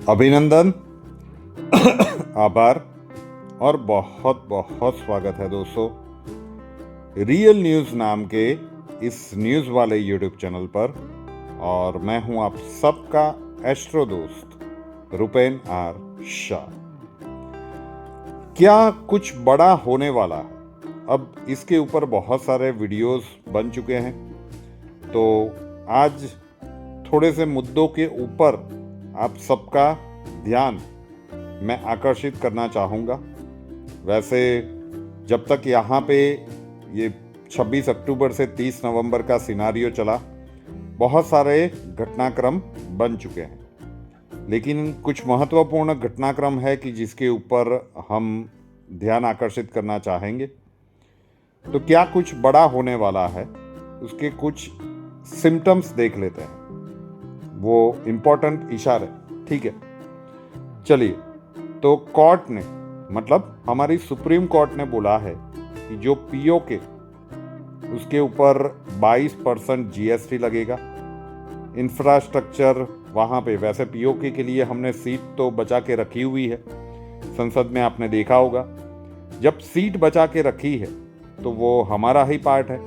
अभिनंदन, आभार और बहुत बहुत स्वागत है दोस्तों रियल न्यूज़ नाम के इस न्यूज़ वाले यूट्यूब चैनल पर। और मैं हूं आप सबका एस्ट्रो दोस्त रुपेन आर शाह। क्या कुछ बड़ा होने वाला है? अब इसके ऊपर बहुत सारे वीडियोस बन चुके हैं, तो आज थोड़े से मुद्दों के ऊपर आप सबका ध्यान मैं आकर्षित करना चाहूँगा। वैसे जब तक यहाँ पे ये 26 अक्टूबर से 30 नवंबर का सिनारियो चला, बहुत सारे घटनाक्रम बन चुके हैं, लेकिन कुछ महत्वपूर्ण घटनाक्रम है कि जिसके ऊपर हम ध्यान आकर्षित करना चाहेंगे। तो क्या कुछ बड़ा होने वाला है, उसके कुछ सिम्टम्स देख लेते हैं, वो इम्पोर्टेंट इशारे। ठीक है, चलिए। तो कोर्ट ने, मतलब हमारी सुप्रीम कोर्ट ने बोला है कि जो पीओके उसके ऊपर 22% जीएसटी लगेगा। इंफ्रास्ट्रक्चर वहाँ पे, वैसे पीओके के लिए हमने सीट तो बचा के रखी हुई है संसद में, आपने देखा होगा। जब सीट बचा के रखी है तो वो हमारा ही पार्ट है,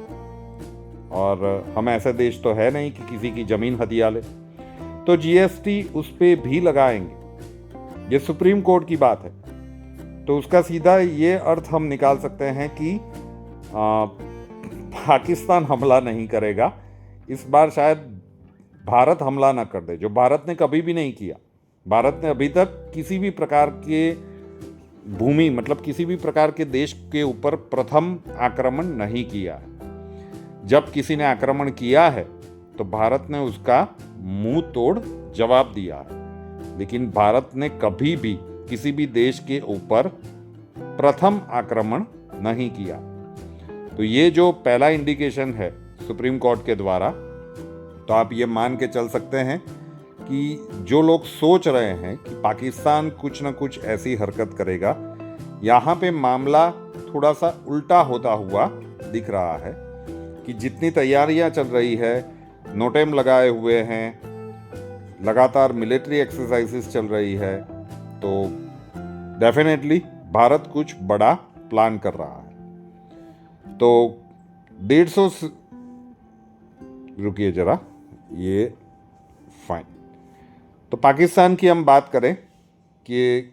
और हम ऐसे देश तो है नहीं कि किसी की ज़मीन हथिया ले, तो जीएसटी उस पर भी लगाएंगे। ये सुप्रीम कोर्ट की बात है, तो उसका सीधा ये अर्थ हम निकाल सकते हैं कि पाकिस्तान हमला नहीं करेगा इस बार, शायद भारत हमला ना कर दे, जो भारत ने कभी भी नहीं किया। भारत ने अभी तक किसी भी प्रकार के भूमि, मतलब किसी भी प्रकार के देश के ऊपर प्रथम आक्रमण नहीं किया है। जब किसी ने आक्रमण किया है तो भारत ने उसका मुंह तोड़ जवाब दिया है, लेकिन भारत ने कभी भी किसी भी देश के ऊपर प्रथम आक्रमण नहीं किया। तो ये जो पहला इंडिकेशन है सुप्रीम कोर्ट के द्वारा, तो आप ये मान के चल सकते हैं कि जो लोग सोच रहे हैं कि पाकिस्तान कुछ न कुछ ऐसी हरकत करेगा, यहाँ पे मामला थोड़ा सा उल्टा होता हुआ दिख रहा है कि जितनी तैयारियां चल रही है, नोटेम लगाए हुए हैं, लगातार मिलिट्री एक्सरसाइजेस चल रही है, तो डेफिनेटली भारत कुछ बड़ा प्लान कर रहा है। तो 150, रुकिए जरा, ये फाइन। तो पाकिस्तान की हम बात करें कि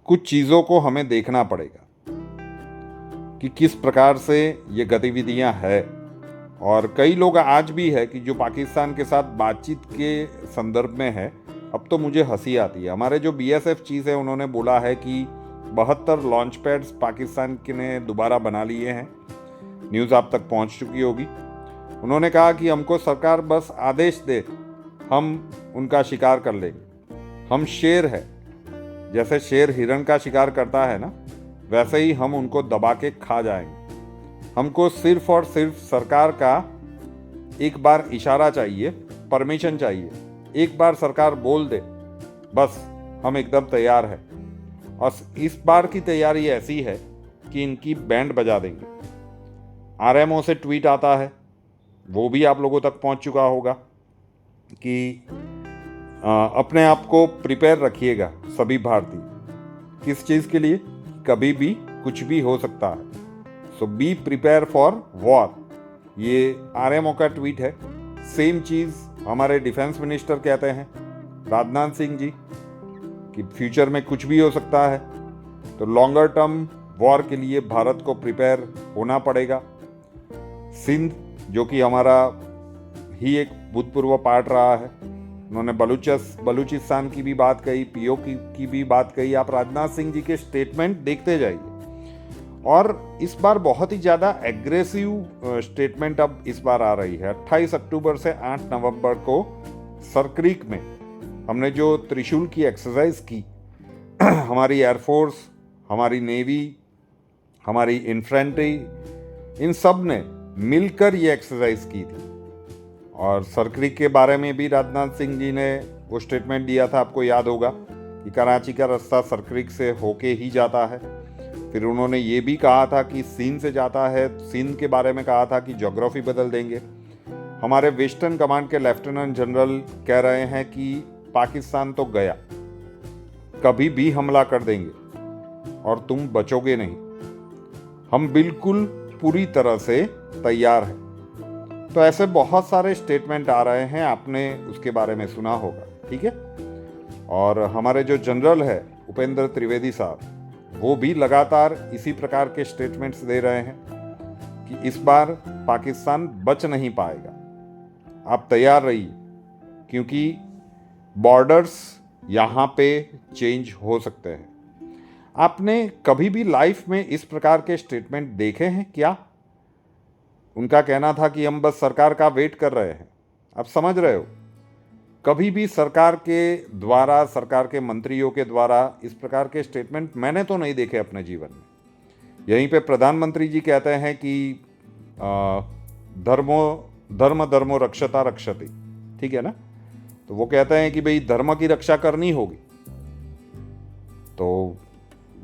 कुछ चीज़ों को हमें देखना पड़ेगा कि किस प्रकार से ये गतिविधियां है। और कई लोग आज भी है कि जो पाकिस्तान के साथ बातचीत के संदर्भ में है, अब तो मुझे हंसी आती है। हमारे जो बीएसएफ चीफ है, उन्होंने बोला है कि 72 लॉन्च पैड्स पाकिस्तान के ने दोबारा बना लिए हैं। न्यूज़ आप तक पहुंच चुकी होगी। उन्होंने कहा कि हमको सरकार बस आदेश दे, हम उनका शिकार कर लेंगे। हम शेर है, जैसे शेर हिरण का शिकार करता है ना, वैसे ही हम उनको दबा के खा जाएंगे। हमको सिर्फ और सिर्फ सरकार का एक बार इशारा चाहिए, परमिशन चाहिए। एक बार सरकार बोल दे, बस हम एकदम तैयार हैं। और इस बार की तैयारी ऐसी है कि इनकी बैंड बजा देंगे। आरएमओ से ट्वीट आता है, वो भी आप लोगों तक पहुंच चुका होगा कि अपने आप को प्रिपेयर रखिएगा सभी भारतीय। किस चीज़ के लिए? कभी भी कुछ भी हो सकता है। सो बी प्रिपेयर फॉर वॉर, ये आरएमओ का ट्वीट है। सेम चीज़ हमारे डिफेंस मिनिस्टर कहते हैं, राजनाथ सिंह जी, कि फ्यूचर में कुछ भी हो सकता है, तो लॉन्गर टर्म वॉर के लिए भारत को प्रिपेयर होना पड़ेगा। सिंध, जो कि हमारा ही एक भूतपूर्व पार्ट रहा है, उन्होंने बलूचिस्तान की भी बात कही, पीओके की भी बात कही। आप राजनाथ सिंह जी के स्टेटमेंट देखते जाइए। और इस बार बहुत ही ज़्यादा एग्रेसिव स्टेटमेंट अब इस बार आ रही है। 28 अक्टूबर से 8 नवंबर को सरक्रीक में हमने जो त्रिशूल की एक्सरसाइज की, हमारी एयरफोर्स, हमारी नेवी, हमारी इन्फेंट्री, इन सब ने मिलकर ये एक्सरसाइज की थी। और सरक्रीक के बारे में भी राजनाथ सिंह जी ने वो स्टेटमेंट दिया था, आपको याद होगा कि कराची का रास्ता सरक्रीक से होके ही जाता है। फिर उन्होंने ये भी कहा था कि सिंध से जाता है। सिंध के बारे में कहा था कि ज्योग्राफी बदल देंगे। हमारे वेस्टर्न कमांड के लेफ्टिनेंट जनरल कह रहे हैं कि पाकिस्तान तो गया, कभी भी हमला कर देंगे और तुम बचोगे नहीं। हम बिल्कुल पूरी तरह से तैयार हैं। तो ऐसे बहुत सारे स्टेटमेंट आ रहे हैं, आपने उसके बारे में सुना होगा, ठीक है। और हमारे जो जनरल है उपेंद्र त्रिवेदी साहब, वो भी लगातार इसी प्रकार के स्टेटमेंट्स दे रहे हैं कि इस बार पाकिस्तान बच नहीं पाएगा, आप तैयार रहिए, क्योंकि बॉर्डर्स यहाँ पे चेंज हो सकते हैं। आपने कभी भी लाइफ में इस प्रकार के स्टेटमेंट देखे हैं क्या? उनका कहना था कि हम बस सरकार का वेट कर रहे हैं। आप समझ रहे हो, कभी भी सरकार के द्वारा, सरकार के मंत्रियों के द्वारा इस प्रकार के स्टेटमेंट मैंने तो नहीं देखे अपने जीवन में। यहीं पे प्रधानमंत्री जी कहते हैं कि धर्म धर्मो रक्षता रक्षति, ठीक है ना। तो वो कहते हैं कि भाई धर्म की रक्षा करनी होगी। तो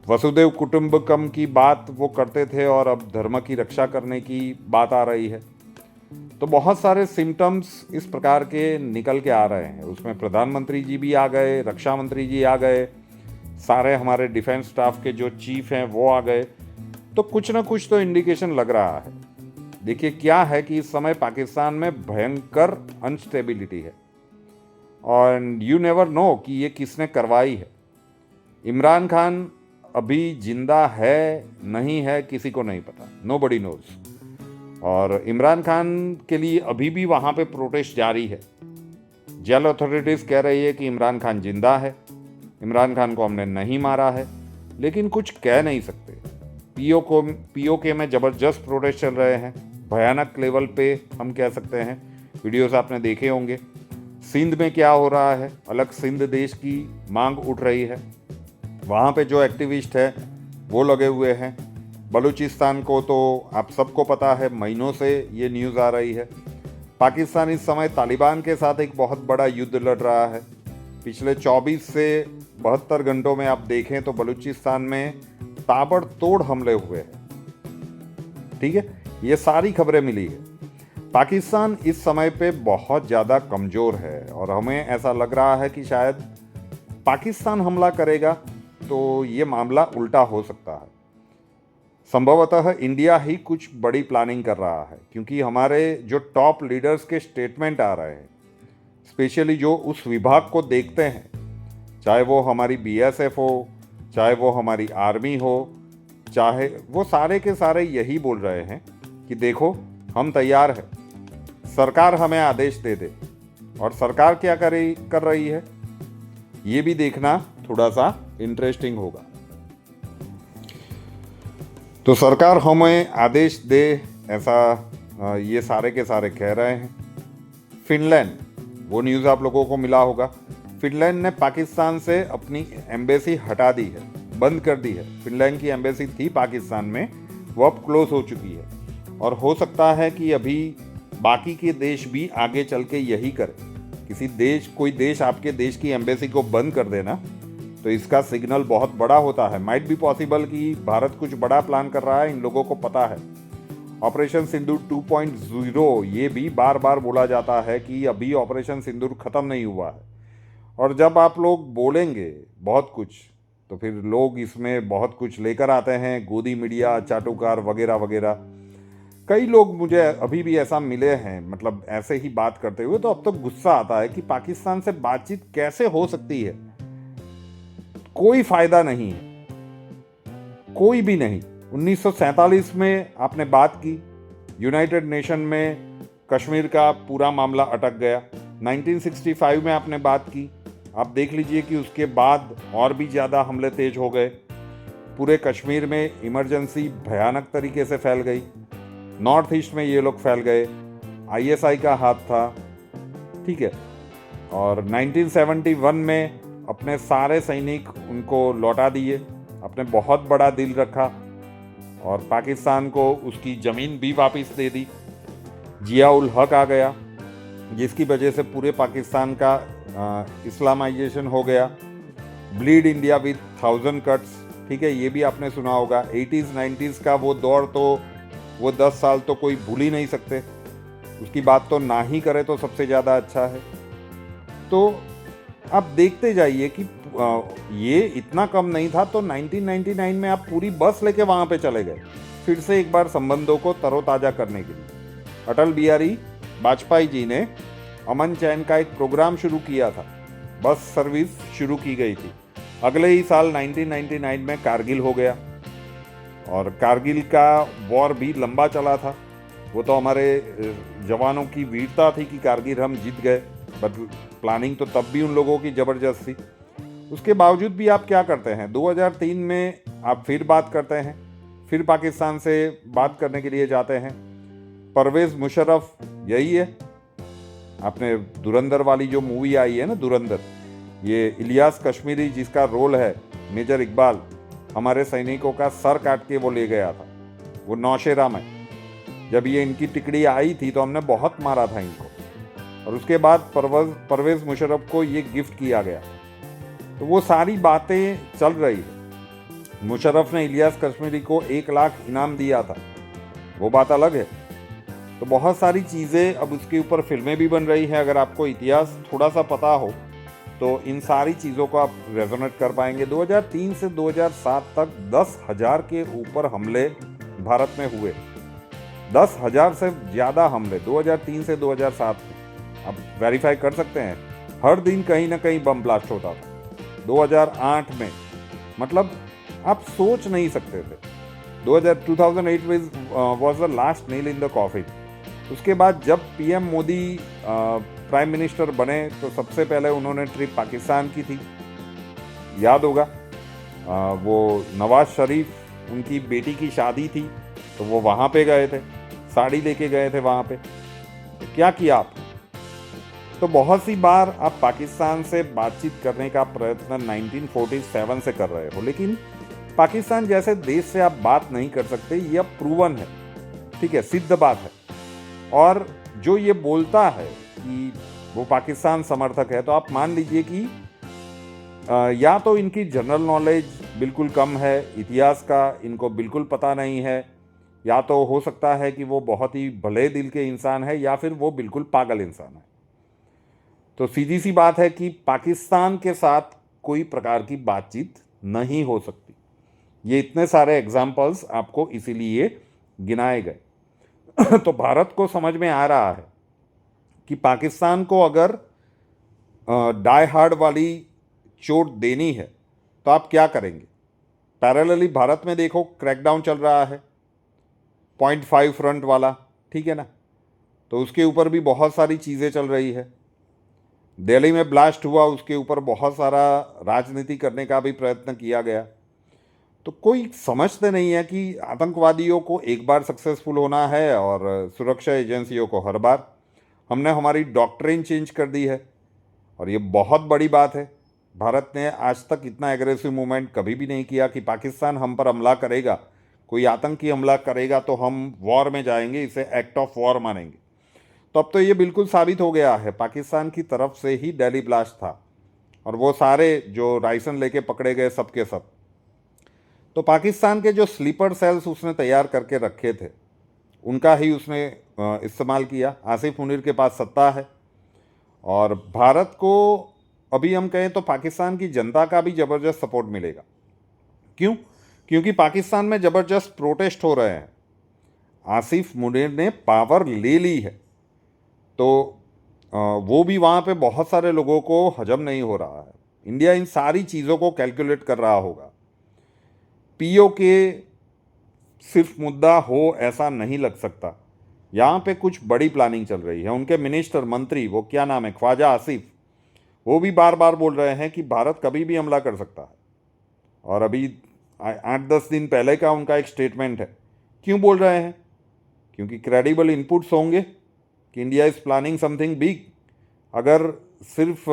वसुदेव कुटुंबकम की बात वो करते थे और अब धर्म की रक्षा करने की बात आ रही है। तो बहुत सारे सिम्टम्स इस प्रकार के निकल के आ रहे हैं। उसमें प्रधानमंत्री जी भी आ गए, रक्षा मंत्री जी आ गए, सारे हमारे डिफेंस स्टाफ के जो चीफ हैं वो आ गए। तो कुछ ना कुछ तो इंडिकेशन लग रहा है। देखिए क्या है कि इस समय पाकिस्तान में भयंकर अनस्टेबिलिटी है और यू नेवर नो कि ये किसने करवाई है। इमरान खान अभी जिंदा है नहीं है किसी को नहीं पता, नोबडी नोज। और इमरान खान के लिए अभी भी वहाँ पे प्रोटेस्ट जारी है। जेल अथॉरिटीज़ कह रही है कि इमरान खान जिंदा है, इमरान खान को हमने नहीं मारा है, लेकिन कुछ कह नहीं सकते। पीओके में ज़बरदस्त प्रोटेस्ट चल रहे हैं, भयानक लेवल पे हम कह सकते हैं। वीडियोस आपने देखे होंगे। सिंध में क्या हो रहा है, अलग सिंध देश की मांग उठ रही है, वहाँ पे जो एक्टिविस्ट है वो लगे हुए हैं। बलूचिस्तान को तो आप सबको पता है, महीनों से ये न्यूज़ आ रही है। पाकिस्तान इस समय तालिबान के साथ एक बहुत बड़ा युद्ध लड़ रहा है। पिछले 24 से 72 घंटों में आप देखें तो बलूचिस्तान में ताबड़तोड़ हमले हुए हैं, ठीक है। ये सारी खबरें मिली है। पाकिस्तान इस समय पे बहुत ज़्यादा कमज़ोर है और हमें ऐसा लग रहा है कि शायद पाकिस्तान हमला करेगा तो ये मामला उल्टा हो सकता है। संभवतः इंडिया ही कुछ बड़ी प्लानिंग कर रहा है, क्योंकि हमारे जो टॉप लीडर्स के स्टेटमेंट आ रहे हैं, स्पेशली जो उस विभाग को देखते हैं, चाहे वो हमारी बीएसएफ हो, चाहे वो हमारी आर्मी हो, चाहे वो सारे के सारे यही बोल रहे हैं कि देखो हम तैयार हैं, सरकार हमें आदेश दे दे। और सरकार क्या कर रही है ये भी देखना थोड़ा सा इंटरेस्टिंग होगा। तो सरकार हमें आदेश दे, ऐसा ये सारे के सारे कह रहे हैं। फिनलैंड, वो न्यूज़ आप लोगों को मिला होगा, फिनलैंड ने पाकिस्तान से अपनी एम्बेसी हटा दी है, बंद कर दी है। फिनलैंड की एम्बेसी थी पाकिस्तान में, वो अब क्लोज हो चुकी है। और हो सकता है कि अभी बाकी के देश भी आगे चल के यही करें। कोई देश आपके देश की एम्बेसी को बंद कर देना, तो इसका सिग्नल बहुत बड़ा होता है। माइट बी पॉसिबल कि भारत कुछ बड़ा प्लान कर रहा है, इन लोगों को पता है। ऑपरेशन सिंदूर 2.0 ये भी बार बार बोला जाता है कि अभी ऑपरेशन सिंदूर ख़त्म नहीं हुआ है। और जब आप लोग बोलेंगे बहुत कुछ, तो फिर लोग इसमें बहुत कुछ लेकर आते हैं, गोदी मीडिया, चाटुकार वगैरह वगैरह। कई लोग मुझे अभी भी ऐसा मिले हैं, मतलब ऐसे ही बात करते हुए, तो अब तो गुस्सा आता है कि पाकिस्तान से बातचीत कैसे हो सकती है। कोई फायदा नहीं है, कोई भी नहीं। 1947 में आपने बात की, यूनाइटेड नेशन में कश्मीर का पूरा मामला अटक गया। 1965 में आपने बात की, आप देख लीजिए कि उसके बाद और भी ज़्यादा हमले तेज हो गए। पूरे कश्मीर में इमरजेंसी भयानक तरीके से फैल गई। नॉर्थ ईस्ट में ये लोग फैल गए, ISI का हाथ था, ठीक है। और 1971 में अपने सारे सैनिक उनको लौटा दिए। अपने बहुत बड़ा दिल रखा और पाकिस्तान को उसकी ज़मीन भी वापस दे दी। जिया उल हक आ गया, जिसकी वजह से पूरे पाकिस्तान का इस्लामाइजेशन हो गया। ब्लीड इंडिया विद 1000 कट्स, ठीक है, ये भी आपने सुना होगा। 80s 90s का वो दौर, तो वो 10 साल तो कोई भूल ही नहीं सकते। उसकी बात तो ना ही करे तो सबसे ज़्यादा अच्छा है। तो आप देखते जाइए कि ये इतना कम नहीं था, तो 1999 में आप पूरी बस लेके वहाँ पे चले गए, फिर से एक बार संबंधों को तरोताज़ा करने के लिए। अटल बिहारी वाजपेयी जी ने अमन चैन का एक प्रोग्राम शुरू किया था, बस सर्विस शुरू की गई थी। अगले ही साल 1999 में कारगिल हो गया, और कारगिल का वॉर भी लंबा चला था। वो तो हमारे जवानों की वीरता थी कि कारगिल हम जीत गए, बट प्लानिंग तो तब भी उन लोगों की ज़बरदस्त थी। उसके बावजूद भी आप क्या करते हैं, 2003 में आप फिर बात करते हैं, फिर पाकिस्तान से बात करने के लिए जाते हैं। परवेज़ मुशर्रफ यही है, आपने धुरंधर वाली जो मूवी आई है ना, धुरंधर, ये इलियास कश्मीरी जिसका रोल है, मेजर इकबाल, हमारे सैनिकों का सर काट के वो ले गया था, वो नौशेरा में। जब ये इनकी टिकड़ी आई थी तो हमने बहुत मारा था इनको, और उसके बाद परवेज़ मुशर्रफ को ये गिफ्ट किया गया। तो वो सारी बातें चल रही है। मुशर्रफ ने इलियास कश्मीरी को 1 लाख इनाम दिया था, वो बात अलग है। तो बहुत सारी चीज़ें, अब उसके ऊपर फिल्में भी बन रही हैं। अगर आपको इतिहास थोड़ा सा पता हो तो इन सारी चीज़ों को आप रेजोनेट कर पाएंगे। 2003 से 2007 तक 10,000 के ऊपर हमले भारत में हुए, 10,000 से ज़्यादा हमले 2003 से 2007 में। आप वेरीफाई कर सकते हैं, हर दिन कहीं ना कहीं बम ब्लास्ट होता था। 2008 में, मतलब आप सोच नहीं सकते थे। 2008 was the last nail in the coffin. उसके बाद जब पीएम मोदी प्राइम मिनिस्टर बने तो सबसे पहले उन्होंने ट्रिप पाकिस्तान की थी, याद होगा। वो नवाज शरीफ, उनकी बेटी की शादी थी तो वो वहाँ पे गए थे, साड़ी लेके गए थे वहाँ पे। तो क्या किया आप? तो बहुत सी बार आप पाकिस्तान से बातचीत करने का प्रयत्न 1947 से कर रहे हो, लेकिन पाकिस्तान जैसे देश से आप बात नहीं कर सकते, ये अब प्रूवन है, ठीक है, सिद्ध बात है। और जो ये बोलता है कि वो पाकिस्तान समर्थक है, तो आप मान लीजिए कि या तो इनकी जनरल नॉलेज बिल्कुल कम है, इतिहास का इनको बिल्कुल पता नहीं है, या तो हो सकता है कि वो बहुत ही भले दिल के इंसान है, या फिर वो बिल्कुल पागल इंसान है। तो सीधी सी बात है कि पाकिस्तान के साथ कोई प्रकार की बातचीत नहीं हो सकती। ये इतने सारे एग्जाम्पल्स आपको इसीलिए गिनाए गए। तो भारत को समझ में आ रहा है कि पाकिस्तान को अगर डाई हार्ड वाली चोट देनी है तो आप क्या करेंगे। पैरेलली भारत में देखो क्रैकडाउन चल रहा है, 0.5 फ्रंट वाला, ठीक है ना, तो उसके ऊपर भी बहुत सारी चीज़ें चल रही है। दिल्ली में ब्लास्ट हुआ, उसके ऊपर बहुत सारा राजनीति करने का भी प्रयत्न किया गया। तो कोई समझते नहीं है कि आतंकवादियों को एक बार सक्सेसफुल होना है और सुरक्षा एजेंसियों को हर बार। हमने हमारी डॉक्ट्रिन चेंज कर दी है, और ये बहुत बड़ी बात है। भारत ने आज तक इतना एग्रेसिव मूवमेंट कभी भी नहीं किया कि पाकिस्तान हम पर हमला करेगा, कोई आतंकी हमला करेगा तो हम वॉर में जाएंगे, इसे एक्ट ऑफ वॉर मानेंगे। तो अब तो ये बिल्कुल साबित हो गया है, पाकिस्तान की तरफ से ही दिल्ली ब्लास्ट था, और वो सारे जो राइसन लेके पकड़े गए सबके सब। तो पाकिस्तान के जो स्लीपर सेल्स उसने तैयार करके रखे थे, उनका ही उसने इस्तेमाल किया। आसिफ मुनीर के पास सत्ता है, और भारत को अभी हम कहें तो पाकिस्तान की जनता का भी ज़बरदस्त सपोर्ट मिलेगा। क्यों? क्योंकि पाकिस्तान में ज़बरदस्त प्रोटेस्ट हो रहे हैं। आसिफ मुनीर ने पावर ले ली है, तो वो भी वहाँ पे बहुत सारे लोगों को हजम नहीं हो रहा है। इंडिया इन सारी चीज़ों को कैलकुलेट कर रहा होगा। पीओके सिर्फ मुद्दा हो ऐसा नहीं लग सकता, यहाँ पे कुछ बड़ी प्लानिंग चल रही है। उनके मिनिस्टर, मंत्री, वो क्या नाम है, ख्वाजा आसिफ, वो भी बार बार बोल रहे हैं कि भारत कभी भी हमला कर सकता है। और अभी 8-10 दिन पहले का उनका एक स्टेटमेंट है। क्यों बोल रहे हैं? क्योंकि क्रेडिबल इनपुट्स होंगे कि India is planning something big. अगर सिर्फ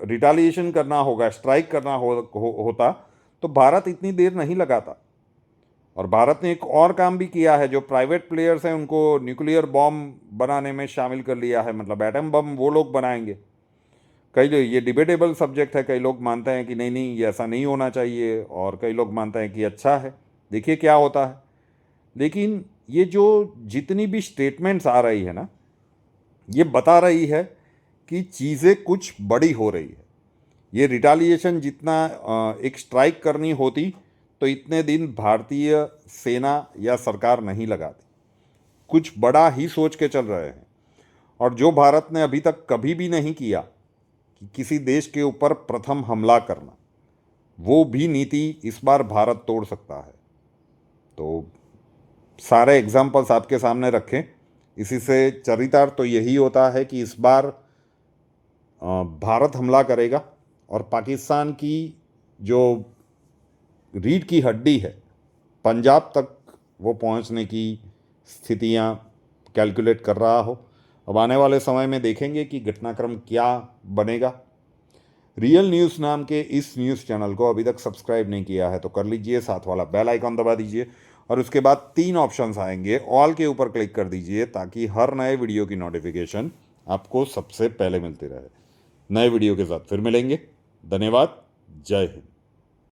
रिटालिएशन करना होगा, स्ट्राइक करना होता तो भारत इतनी देर नहीं लगाता। और भारत ने एक और काम भी किया है, जो प्राइवेट प्लेयर्स हैं उनको न्यूक्लियर बॉम्ब बनाने में शामिल कर लिया है, मतलब एटम बम वो लोग बनाएंगे। ये डिबेटेबल सब्जेक्ट है, कई लोग मानते हैं कि नहीं नहीं ये ऐसा नहीं होना चाहिए, और कई लोग मानते हैं कि अच्छा है, देखिए क्या होता है। लेकिन ये जो जितनी भी स्टेटमेंट्स आ रही है ना, ये बता रही है कि चीज़ें कुछ बड़ी हो रही है। ये रिटालिएशन जितना एक स्ट्राइक करनी होती तो इतने दिन भारतीय सेना या सरकार नहीं लगाती। कुछ बड़ा ही सोच के चल रहे हैं, और जो भारत ने अभी तक कभी भी नहीं किया कि किसी देश के ऊपर प्रथम हमला करना, वो भी नीति इस बार भारत तोड़ सकता है। तो सारे एग्जाम्पल्स आपके सामने रखें। इसी से चरितार्थ तो यही होता है कि इस बार भारत हमला करेगा और पाकिस्तान की जो रीढ़ की हड्डी है, पंजाब तक वो पहुंचने की स्थितियां कैलकुलेट कर रहा हो। अब आने वाले समय में देखेंगे कि घटनाक्रम क्या बनेगा। रियल न्यूज़ नाम के इस न्यूज़ चैनल को अभी तक सब्सक्राइब नहीं किया है तो कर लीजिए, साथ वाला बेल आइकॉन दबा दीजिए और उसके बाद 3 ऑप्शंस आएंगे, ऑल के ऊपर क्लिक कर दीजिए ताकि हर नए वीडियो की नोटिफिकेशन आपको सबसे पहले मिलती रहे। नए वीडियो के साथ फिर मिलेंगे। धन्यवाद। जय हिंद।